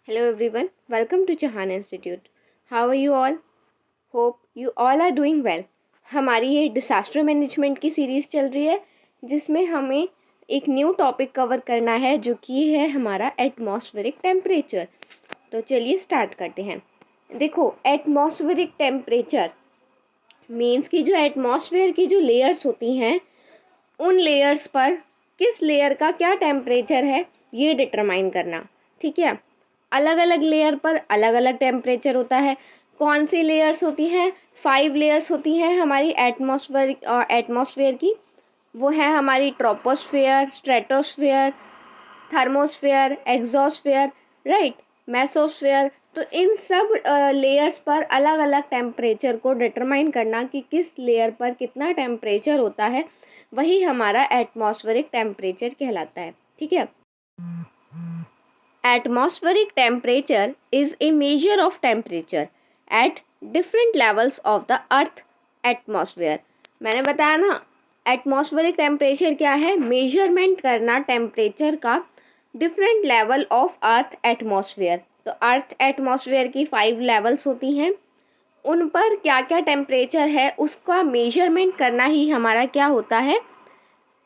Hello everyone, welcome to Chahan Institute. How are you all? Hope you all are doing well. हमारी ये disaster management की series चल रही है जिसमें हमें एक न्यू टॉपिक कवर करना है जो कि है हमारा एटमॉस्फेरिक टेम्परेचर। तो चलिए स्टार्ट करते हैं। देखो, एटमॉस्फेरिक टेम्परेचर मीन्स कि जो एटमॉस्फेयर की जो लेयर्स होती हैं उन लेयर्स पर किस लेयर का क्या टेम्परेचर है ये डिटरमाइन करना। ठीक है, अलग अलग लेयर पर अलग अलग टेम्परेचर होता है। कौन सी लेयर्स होती हैं? 5 लेयर्स होती हैं हमारी एटमॉस्फेयर की। वो है हमारी troposphere, stratosphere, thermosphere, exosphere, right, mesosphere. तो इन सब लेयर्स पर अलग अलग टेम्परेचर को डिटरमाइन करना कि किस लेयर पर कितना टेम्परेचर होता है, वही हमारा एटमॉस्फेरिक टेम्परेचर कहलाता है। ठीक है, atmospheric temperature is a measure of temperature at different levels of the earth atmosphere। मैंने बताया ना, एटमॉस्फेरिक टेम्परेचर क्या है? मेजरमेंट करना टेम्परेचर का different level of earth atmosphere. तो अर्थ एटमॉस्फेयर की 5 लेवल्स होती हैं, उन पर क्या क्या टेम्परेचर है उसका मेजरमेंट करना ही हमारा क्या होता है?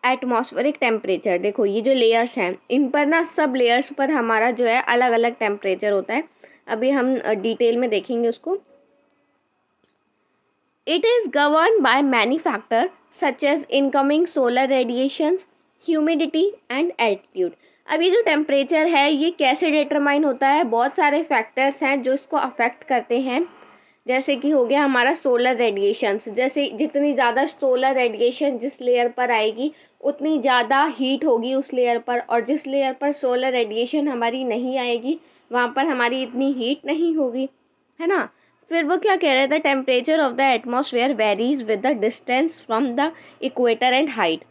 Atmospheric temperature. देखो, ये जो लेयर्स हैं इन पर ना, सब लेयर्स पर हमारा जो है अलग अलग टेम्परेचर होता है। अभी हम डिटेल में देखेंगे उसको। It is govern by many factor such as incoming solar radiations, humidity and altitude. अब ये जो टेम्परेचर है ये कैसे डिटरमाइन होता है? बहुत सारे फैक्टर्स हैं जो इसको अफेक्ट करते हैं। जैसे कि हो गया हमारा सोलर रेडिएशंस, जैसे जितनी ज़्यादा सोलर रेडिएशन जिस लेयर पर आएगी उतनी ज़्यादा हीट होगी उस लेयर पर, और जिस लेयर पर सोलर रेडिएशन हमारी नहीं आएगी वहाँ पर हमारी इतनी हीट नहीं होगी, है ना। फिर वो क्या कह रहे थे? Temperature of the atmosphere varies with the distance from the equator and height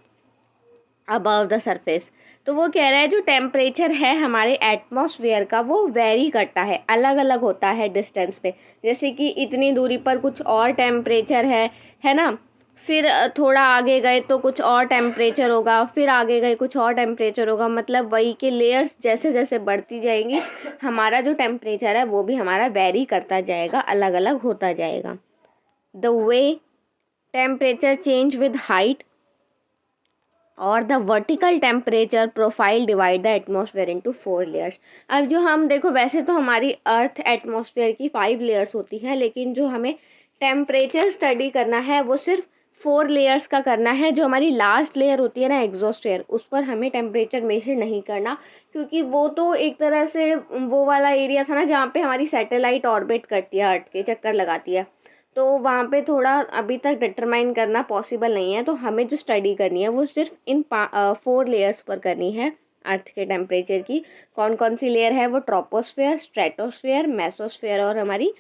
above the surface. तो वो कह रहा है जो टेम्परेचर है हमारे एटमॉस्फेयर का वो वेरी करता है, अलग अलग होता है डिस्टेंस पे। जैसे कि इतनी दूरी पर कुछ और टेम्परेचर है ना, फिर थोड़ा आगे गए तो कुछ और टेम्परेचर होगा, फिर आगे गए कुछ और टेम्परेचर होगा। मतलब वही के लेयर्स जैसे जैसे बढ़ती जाएंगी हमारा जो टेम्परेचर है वो भी हमारा वेरी करता जाएगा, अलग अलग होता जाएगा। The way temperature change with height और the vertical temperature profile divide the atmosphere into 4 layers. अब जो हम देखो, वैसे तो हमारी अर्थ एटमॉस्फेयर की 5 लेयर्स होती हैं, लेकिन जो हमें टेम्परेचर स्टडी करना है वो सिर्फ 4 लेयर्स का करना है। जो हमारी लास्ट लेयर होती है ना, एक्सोस्फेयर, उस पर हमें टेम्परेचर मेजर नहीं करना, क्योंकि वो तो एक तरह से वो वाला एरिया था ना जहाँ पे हमारी सैटेलाइट ऑर्बिट करती है, अर्थ के चक्कर लगाती है। तो वहाँ पे थोड़ा अभी तक डिटरमाइन करना पॉसिबल नहीं है। तो हमें जो स्टडी करनी है वो सिर्फ इन 4 लेयर्स पर करनी है अर्थ के टेम्परेचर की। कौन कौन सी लेयर है वो? ट्रोपोस्फेयर, स्ट्रेटोस्फेयर, मेसोस्फेयर और हमारी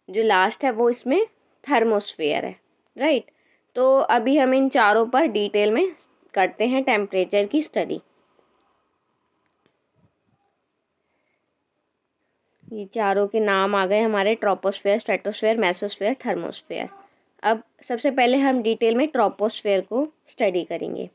जो लास्ट है वो इसमें थर्मोस्फेयर है, राइट। तो अभी हम इन चारों पर डिटेल में करते हैं टेम्परेचर की स्टडी। ये चारों के नाम आ गए हमारे, ट्रोपोस्फेयर, स्ट्रेटोस्फेयर, मेसोस्फेयर, थर्मोस्फेयर। अब सबसे पहले हम डिटेल में ट्रोपोस्फेयर को स्टडी करेंगे।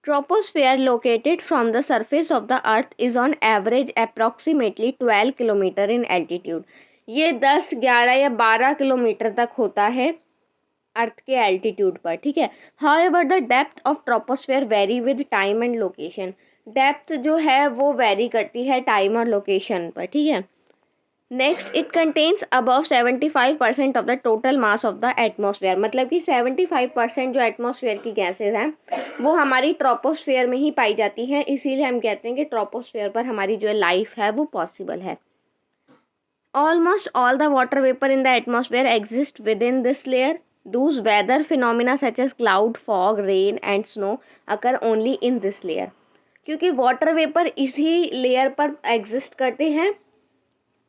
Troposphere located from the surface of the earth is on average approximately 12 kilometre in altitude। ये 10, 11 या 12 किलोमीटर तक होता है अर्थ के एल्टीट्यूड पर, ठीक है। However, the depth of troposphere vary with time and location। Depth जो है वो वेरी करती है टाइम और लोकेशन पर, ठीक है। Next, it contains above 75% of the total mass of the atmosphere. मतलब कि 75% जो एटमॉस्फेयर की गैसेज हैं वो हमारी ट्रोपोस्फेयर में ही पाई जाती हैं, इसीलिए हम कहते हैं कि ट्रोपोस्फेयर पर हमारी जो लाइफ है वो पॉसिबल है। Almost all the water vapour in the atmosphere exist within this layer. Those weather phenomena such as cloud, fog, rain and snow occur only in this layer. क्योंकि water vapour इसी layer पर exist करते हैं,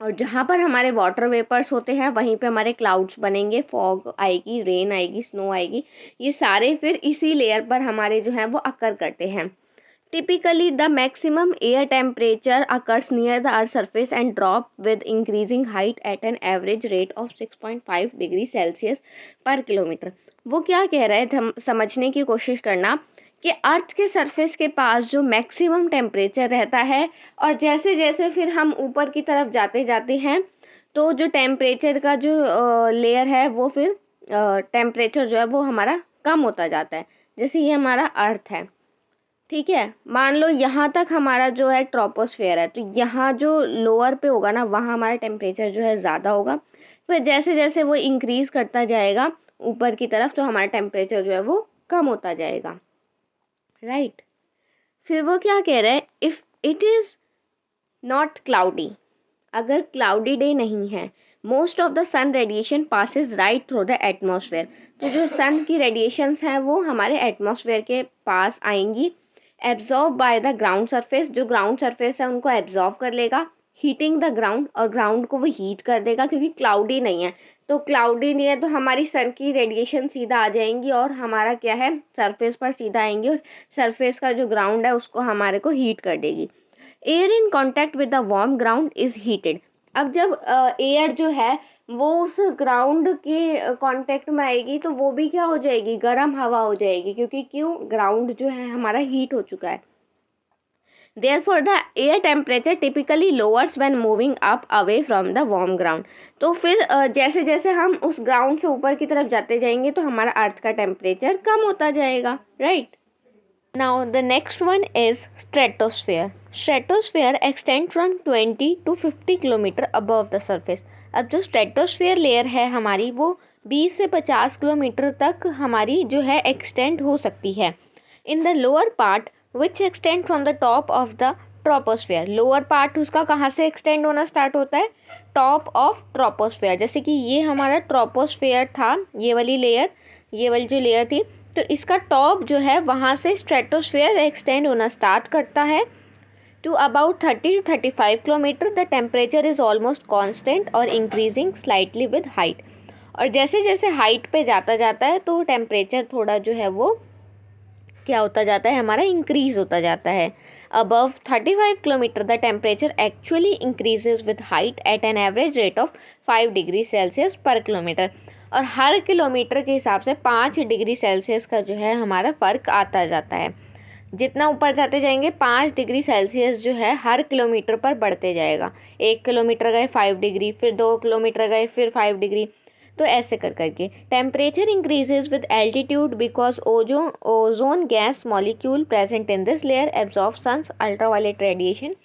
और जहाँ पर हमारे water vapours होते हैं वहीं पे हमारे क्लाउड्स बनेंगे, फॉग आएगी, रेन आएगी, स्नो आएगी। ये सारे फिर इसी लेयर पर हमारे जो हैं वो अकर करते हैं। Typically the maximum air temperature occurs near the earth surface and drop with increasing height at an average rate of 6.5 degree Celsius पर किलोमीटर। वो क्या कह रहे थे, हम समझने की कोशिश करना कि अर्थ के सरफेस के पास जो मैक्सिमम टेम्परेचर रहता है, और जैसे जैसे फिर हम ऊपर की तरफ जाते जाते हैं तो जो टेम्परेचर का जो लेयर है वो फिर टेम्परेचर जो है वो हमारा कम होता जाता है। जैसे ये हमारा अर्थ है, ठीक है, मान लो यहाँ तक हमारा जो है ट्रोपोस्फेयर है, तो यहाँ जो लोअर पे होगा ना वहाँ हमारा टेम्परेचर जो है ज़्यादा होगा। फिर जैसे जैसे वो इंक्रीज़ करता जाएगा ऊपर की तरफ तो हमारा टेम्परेचर जो है वो कम होता जाएगा, राइट। फिर वो क्या कह रहा है, if it is not cloudy, अगर क्लाउडी डे नहीं है, most of the sun radiation passes right through the atmosphere, तो जो सन की रेडिएशंस हैं वो हमारे एटमॉस्फेयर के पास आएंगी, absorb by the ground surface, जो ग्राउंड सरफेस है उनको एब्जॉर्ब कर लेगा, हीटिंग द ग्राउंड, और ग्राउंड को वो हीट कर देगा, क्योंकि क्लाउडी नहीं है, तो क्लाउडी नहीं है तो हमारी सन की रेडिएशन सीधा आ जाएंगी और हमारा क्या है सरफेस पर सीधा आएंगी, और सरफेस का जो ग्राउंड है उसको हमारे को हीट कर देगी। Air in contact with the warm ground is heated, अब जब एयर जो है वो उस ग्राउंड के कांटेक्ट में आएगी तो वो भी क्या हो जाएगी, गर्म हवा हो जाएगी, क्योंकि क्यों, ग्राउंड जो है हमारा हीट हो चुका है। Therefore, the air temperature typically lowers when moving up away from the warm ground. तो फिर जैसे जैसे हम उस ग्राउंड से ऊपर की तरफ जाते जाएंगे तो हमारा अर्थ का टेम्परेचर कम होता जाएगा, right. Now the next one is stratosphere. Stratosphere extend from 20 to 50 kilometre above the surface. अब जो stratosphere layer है हमारी वो 20 से 50 किलोमीटर तक हमारी जो है extend हो सकती है। In the lower part which extend from the top of the troposphere. lower part उसका कहाँ से extend होना start होता है, top of troposphere। जैसे कि ये हमारा troposphere था, ये वाली layer, ये वाली जो layer थी, तो इसका टॉप जो है वहाँ से स्ट्रेटोस्फेयर एक्सटेंड होना स्टार्ट करता है to about 30 to 35 kilometre. The temperature is almost constant और इंक्रीजिंग स्लाइटली विद हाइट, और जैसे जैसे हाइट पे जाता जाता है तो टेम्परेचर थोड़ा जो है वो क्या होता जाता है, हमारा इंक्रीज होता जाता है। Above 35 kilometre the temperature actually increases with height at an average rate of 5 degree Celsius पर किलोमीटर, और हर किलोमीटर के हिसाब से 5 डिग्री सेल्सियस का जो है हमारा फ़र्क आता जाता है। जितना ऊपर जाते जाएंगे 5 डिग्री सेल्सियस जो है हर किलोमीटर पर बढ़ते जाएगा। 1 किलोमीटर गए 5 डिग्री, फिर 2 किलोमीटर गए फिर 5 डिग्री, तो ऐसे कर करके temperature increases with altitude because ozone gas molecule present in this layer absorb sun's ultraviolet radiation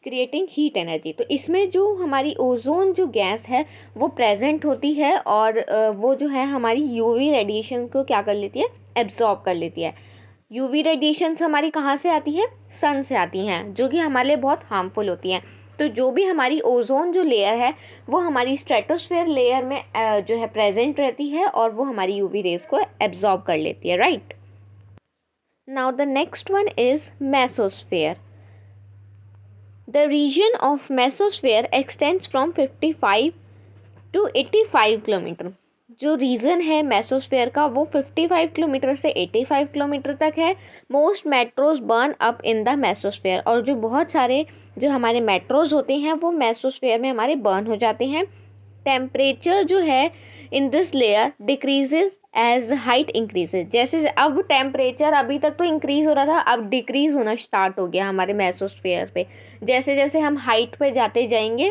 creating heat energy. तो इसमें जो हमारी ओजोन जो गैस है वो प्रेजेंट होती है, और वो जो है हमारी यूवी रेडिएशन को क्या कर लेती है, एब्जॉर्ब कर लेती है। यूवी रेडिएशंस हमारी कहाँ से आती है, सन से आती हैं, जो कि हमारे लिए बहुत हार्मफुल होती हैं। तो जो भी हमारी ओजोन जो लेयर है वो हमारी स्ट्रेटोस्फेयर लेयर में जो है प्रेजेंट रहती है, और वो हमारी यूवी रेज को एब्जॉर्ब कर लेती है, right. Now the next one is mesosphere. The region of mesosphere extends from 55 to 85 kilometre. जो रीजन है मेसोस्फेयर का वो 55 किलोमीटर से 85 किलोमीटर तक है। Most metros burn up in the mesosphere, और जो बहुत सारे जो हमारे मेट्रोज होते हैं वो मेसोस्फेयर में हमारे बर्न हो जाते हैं। टेम्परेचर जो है in this layer decreases as height increases, जैसे अब टेम्परेचर अभी तक तो इंक्रीज हो रहा था, अब डिक्रीज होना स्टार्ट हो गया हमारे मेसोस्फेयर पे। जैसे जैसे हम हाइट पे जाते जाएंगे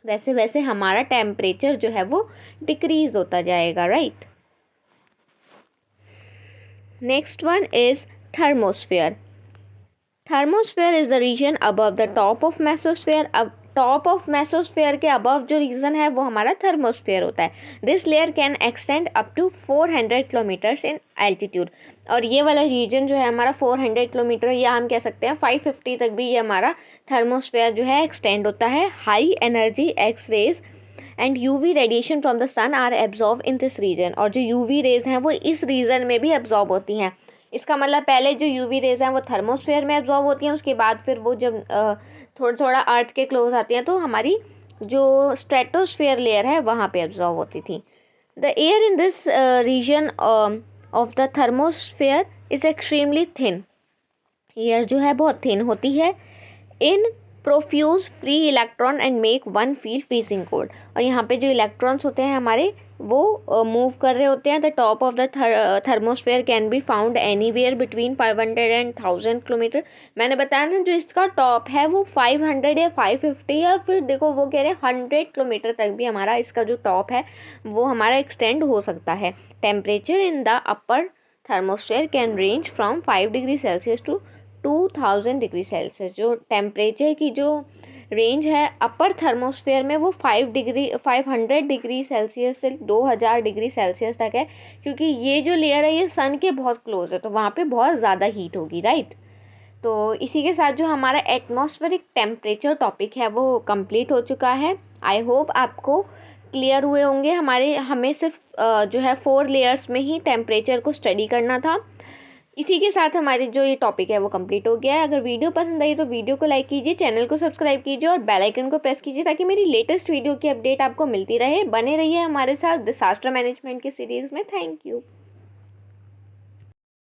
वैसे वैसे हमारा टेम्परेचर जो है वो डिक्रीज होता जाएगा, right. Next one is thermosphere. Thermosphere is the region above the top of mesosphere. अब टॉप ऑफ मेसोस्फेयर के अबव जो रीजन है वो हमारा थर्मोस्फेयर होता है। This layer can extend up to 400 kilometres in altitude, और ये वाला रीजन जो है हमारा 400 किलोमीटर या हम कह सकते हैं 550 तक भी ये हमारा थर्मोस्फेयर जो है एक्सटेंड होता है। High energy X rays and UV radiation from the sun are absorb in this region, और जो यूवी रेज हैं वो इस रीजन में भी एब्जॉर्ब होती हैं। इसका मतलब पहले जो यूवी रेज हैं वो थर्मोस्फेयर में एब्जॉर्ब होती हैं, उसके बाद फिर वो जब थोड़ा थोड़ा अर्थ के क्लोज आती हैं तो हमारी जो स्ट्रेटोस्फेयर लेयर है वहाँ पे एब्जॉर्ब होती थी। The air in this region of the thermosphere is extremely thin. Air जो है बहुत थिन होती है। In profuse free electron and make one feel freezing cold. और यहाँ पे जो इलेक्ट्रॉन्स होते हैं हमारे वो मूव कर रहे होते हैं। The top of the thermosphere can be found anywhere between 500 and 1000 kilometre. मैंने बताया ना जो इसका टॉप है वो 500 या 550 या फिर देखो वो कह रहे हैं 100 किलोमीटर तक भी हमारा इसका जो टॉप है वो हमारा एक्सटेंड हो सकता है। Temperature in the upper thermosphere can range from 5 degree Celsius to 2000 degree Celsius. जो टेम्परेचर की जो रेंज है अपर थर्मोस्फेयर में वो 500 डिग्री सेल्सियस से 2000 डिग्री सेल्सियस तक है, क्योंकि ये जो लेयर है ये सन के बहुत क्लोज है तो वहाँ पे बहुत ज़्यादा हीट होगी, राइट। तो इसी के साथ जो हमारा एटमॉस्फेरिक टेम्परेचर टॉपिक है वो कंप्लीट हो चुका है। आई होप आपको क्लियर हुए होंगे। हमें सिर्फ जो है 4 लेयर्स में ही टेम्परेचर को स्टडी करना था। इसी के साथ हमारे जो ये टॉपिक है वो कंप्लीट हो गया है। अगर वीडियो पसंद आई तो वीडियो को लाइक कीजिए, चैनल को सब्सक्राइब कीजिए और बेल आइकन को प्रेस कीजिए ताकि मेरी लेटेस्ट वीडियो की अपडेट आपको मिलती रहे। बने रहिए हमारे साथ डिसास्टर मैनेजमेंट की सीरीज़ में। Thank you.